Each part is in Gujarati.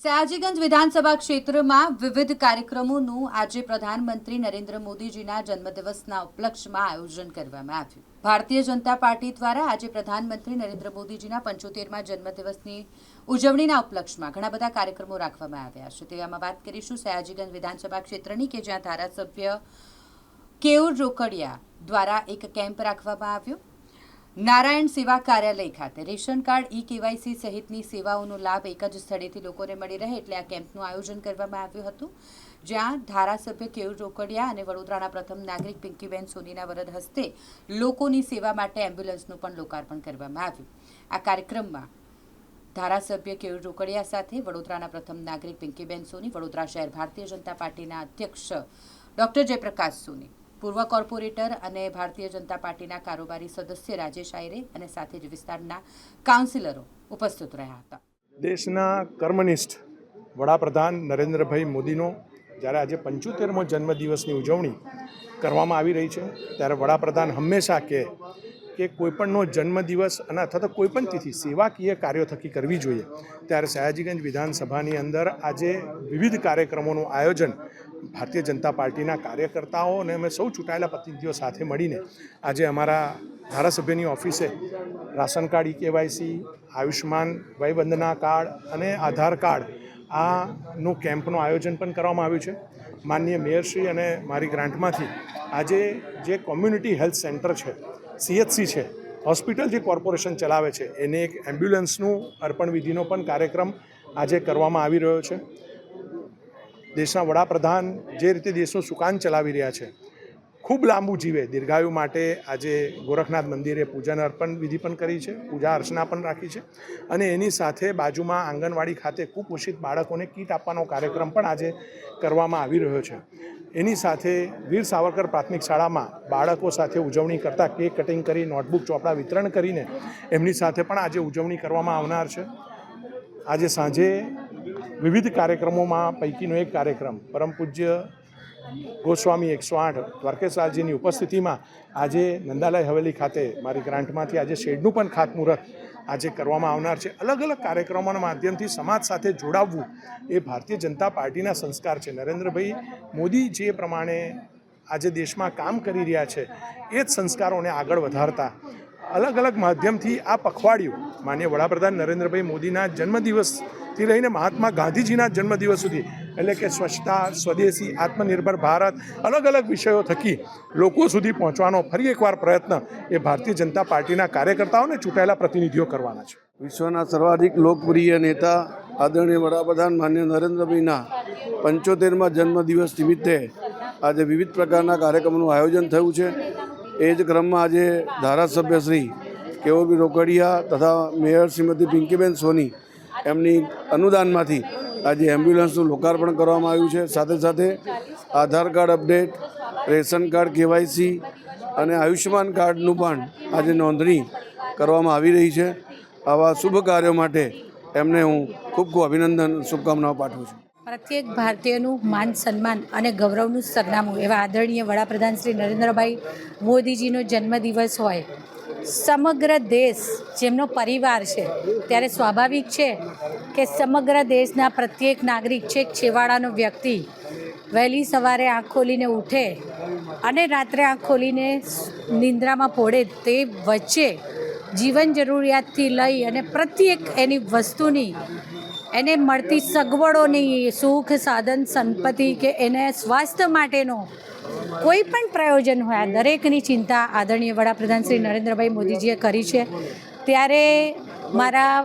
સયાજીગંજ વિધાનસભા ક્ષેત્રમાં વિવિધ કાર્યક્રમોનું આજે પ્રધાનમંત્રી નરેન્દ્ર મોદીજીના જન્મદિવસના ઉપલક્ષમાં આયોજન કરવામાં આવ્યું। ભારતીય જનતા પાર્ટી દ્વારા આજે પ્રધાનમંત્રી નરેન્દ્ર મોદીજીના 75મા જન્મદિવસની ઉજવણીના ઉપલક્ષમાં ઘણા બધા કાર્યક્રમો રાખવામાં આવ્યા છે। તેવામાં વાત કરીશું સયાજીગંજ વિધાનસભા ક્ષેત્રની કે જ્યાં ધારાસભ્ય કેયુર રોકડિયા દ્વારા એક કેમ્પ રાખવામાં આવ્યો। નારાયણ સેવા કાર્યાલય ખાતે રેશન કાર્ડ ઈ-કેવાયસી સહિતની સેવાઓનો લાભ એક જ સ્થળેથી લોકોને મળી રહે એટલે આ કેમ્પનું આયોજન કરવામાં આવ્યું હતું, જ્યાં ધારાસભ્ય કેયુર રોકડિયા અને વડોદરાના પ્રથમ નાગરિક પિંકીબેન સોનીના વરદ હસ્તે લોકોની સેવા માટે એમ્બ્યુલન્સનું પણ લોકાર્પણ કરવામાં આવ્યું। આ કાર્યક્રમમાં ધારાસભ્ય કેયુર રોકડિયા સાથે વડોદરાના પ્રથમ નાગરિક પિંકીબેન સોની, વડોદરા શહેર ભારતીય જનતા પાર્ટીના અધ્યક્ષ ડોક્ટર જયપ્રકાશ સોની, પૂર્વ કોર્પોરેટર અને ભારતીય જનતા પાર્ટીના કારોબારી સદસ્ય રાજેશ આયરે અને સાથે જ વિસ્તારના કાઉન્સિલરો ઉપસ્થિત રહ્યા હતા। દેશના કર્મનિષ્ઠ વડાપ્રધાન નરેન્દ્રભાઈ મોદીનો જ્યારે આજે 75મો જન્મદિવસની ઉજવણી કરવામાં આવી રહી છે, ત્યારે વડાપ્રધાન હંમેશા કહે કે કોઈપણનો જન્મદિવસ અને અથવા તો કોઈપણ તિથિ સેવાકીય કાર્યો થકી કરવી જોઈએ। ત્યારે સયાજીગંજ વિધાનસભાની અંદર આજે વિવિધ કાર્યક્રમોનું આયોજન ભારતીય જનતા પાર્ટીના કાર્યકર્તાઓ અને અમે સૌ ચૂંટાયેલા પ્રતિનિધિઓ સાથે મળીને આજે અમારા ધારાસભ્યની ઓફિસે ration card ઈ-કેવાયસી, Ayushman Vayvandana card અને આધાર કાર્ડ આનું કેમ્પનું આયોજન પણ કરવામાં આવ્યું છે। માનનીય મેયરશ્રી અને મારી ગ્રાન્ટમાંથી આજે જે કોમ્યુનિટી હેલ્થ સેન્ટર છે, CHC છે, હોસ્પિટલ જે કોર્પોરેશન ચલાવે છે, એને એક એમ્બ્યુલન્સનું અર્પણ વિધિનો પણ કાર્યક્રમ આજે કરવામાં આવી રહ્યો છે। દેશના વડાપ્રધાન જે રીતે દેશનું સુકાન ચલાવી રહ્યા છે, ખૂબ લાંબુ જીવે દીર્ઘાયુ માટે આજે ગોરખનાથ મંદિરે પૂજન અર્પણ વિધિ પણ કરી છે, પૂજા અર્ચના પણ રાખી છે અને એની સાથે બાજુમાં આંગણવાડી ખાતે કુપોષિત બાળકોને કીટ આપવાનો કાર્યક્રમ પણ આજે કરવામાં આવી રહ્યો છે। એની સાથે વીર સાવરકર પ્રાથમિક શાળામાં બાળકો સાથે ઉજવણી કરતાં કેક કટિંગ કરી, નોટબુક ચોપડા વિતરણ કરીને એમની સાથે પણ આજે ઉજવણી કરવામાં આવનાર છે। આજે સાંજે વિવિધ કાર્યક્રમોમાં પૈકીનો એક કાર્યક્રમ પરમ પૂજ્ય ગોસ્વામી 108 દ્વારકેશલાલજીની ઉપસ્થિતિમાં આજે નંદાલય હવેલી ખાતે મારી ગ્રાન્ટમાંથી આજે શેડનું પણ ખાતમુહૂર્ત આજે કરવામાં આવનાર છે। અલગ અલગ કાર્યક્રમોના માધ્યમથી સમાજ સાથે જોડાવવું એ ભારતીય જનતા પાર્ટીના સંસ્કાર છે। નરેન્દ્રભાઈ મોદી જે પ્રમાણે આજે દેશમાં કામ કરી રહ્યા છે એ જ સંસ્કારોને આગળ વધારતા અલગ અલગ માધ્યમથી આ પખવાડિયું માનનીય વડાપ્રધાન નરેન્દ્રભાઈ મોદીના જન્મદિવસથી લઈને મહાત્મા ગાંધીજીના જન્મદિવસ સુધી એટલે કે સ્વચ્છતા, સ્વદેશી, આત્મનિર્ભર ભારત, અલગ અલગ વિષયો થકી લોકો સુધી પહોંચવાનો ફરી એકવાર પ્રયત્ન એ ભારતીય જનતા પાર્ટીના કાર્યકર્તાઓને ચૂંટાયેલા પ્રતિનિધિઓ કરવાના છે। વિશ્વના સર્વાધિક લોકપ્રિય નેતા આદરણીય વડાપ્રધાન માનનીય નરેન્દ્રભાઈના 75મા જન્મદિવસ નિમિત્તે આજે વિવિધ પ્રકારના કાર્યક્રમોનું આયોજન થયું છે। એ જ ક્રમમાં આજે ધારાસભ્ય શ્રી કેયુર રોકડિયા તથા મેયર શ્રીમતી પિંકીબેન સોની એમની અનુદાનમાંથી આજે એમ્બ્યુલન્સનું લોકાર્પણ કરવામાં આવ્યું છે। સાથે સાથે Aadhaar card update, ration card KYC અને આયુષ્યમાન કાર્ડનું પણ આજે નોંધણી કરવામાં આવી રહી છે। આવા શુભ કાર્યો માટે એમને હું ખૂબ ખૂબ અભિનંદન, શુભકામનાઓ પાઠવું છું। પ્રત્યેક ભારતીયનું માન સન્માન અને ગૌરવનું સરનામું એવા આદરણીય વડાપ્રધાન શ્રી નરેન્દ્રભાઈ મોદીજીનો જન્મદિવસ હોય, સમગ્ર દેશ જેમનો પરિવાર છે, ત્યારે સ્વાભાવિક છે કે સમગ્ર દેશના પ્રત્યેક નાગરિક, છેક છેવાડાનો વ્યક્તિ વહેલી સવારે આંખ ખોલીને ઉઠે અને રાત્રે આંખ ખોલીને નિંદ્રામાં પોડે તે વચ્ચે જીવન જરૂરિયાતથી લઈ અને પ્રત્યેક એની વસ્તુની, એને મળતી સગવડોની, સુખ, સાધન, સંપત્તિ કે એને સ્વાસ્થ્ય માટેનો કોઈ પણ પ્રયોજન હોય, દરેકની ચિંતા આદરણીય વડાપ્રધાન શ્રી નરેન્દ્રભાઈ મોદીજીએ કરી છે। ત્યારે મારા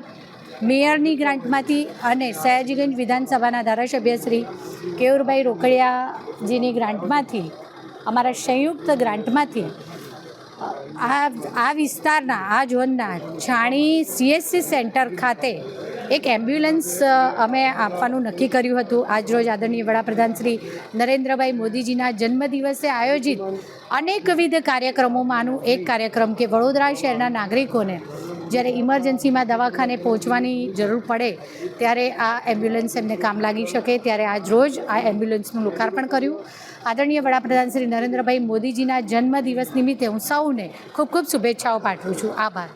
મેયરની ગ્રાન્ટમાંથી અને સયાજીગંજ વિધાનસભાના ધારાસભ્ય શ્રી કેયુરભાઈ રોકડિયાજીની ગ્રાન્ટમાંથી, અમારા સંયુક્ત ગ્રાન્ટમાંથી આ વિસ્તારના, આ ઝોનના છાણી CHC સેન્ટર ખાતે એક એમ્બ્યુલન્સ અમે આપવાનું નક્કી કર્યું હતું। આજરોજ આદરણીય વડાપ્રધાન શ્રી નરેન્દ્રભાઈ મોદીજીના જન્મદિવસે આયોજિત અનેકવિધ કાર્યક્રમોમાંનું એક કાર્યક્રમ કે વડોદરા શહેરના નાગરિકોને જ્યારે ઇમરજન્સીમાં દવાખાને પહોંચવાની જરૂર પડે ત્યારે આ એમ્બ્યુલન્સ એમને કામ લાગી શકે, ત્યારે આજરોજ આ એમ્બ્યુલન્સનું લોકાર્પણ કર્યું। આદરણીય વડાપ્રધાન શ્રી નરેન્દ્રભાઈ મોદીજીના જન્મદિવસ નિમિત્તે હું સૌને ખૂબ ખૂબ શુભેચ્છાઓ પાઠવું છું। આભાર।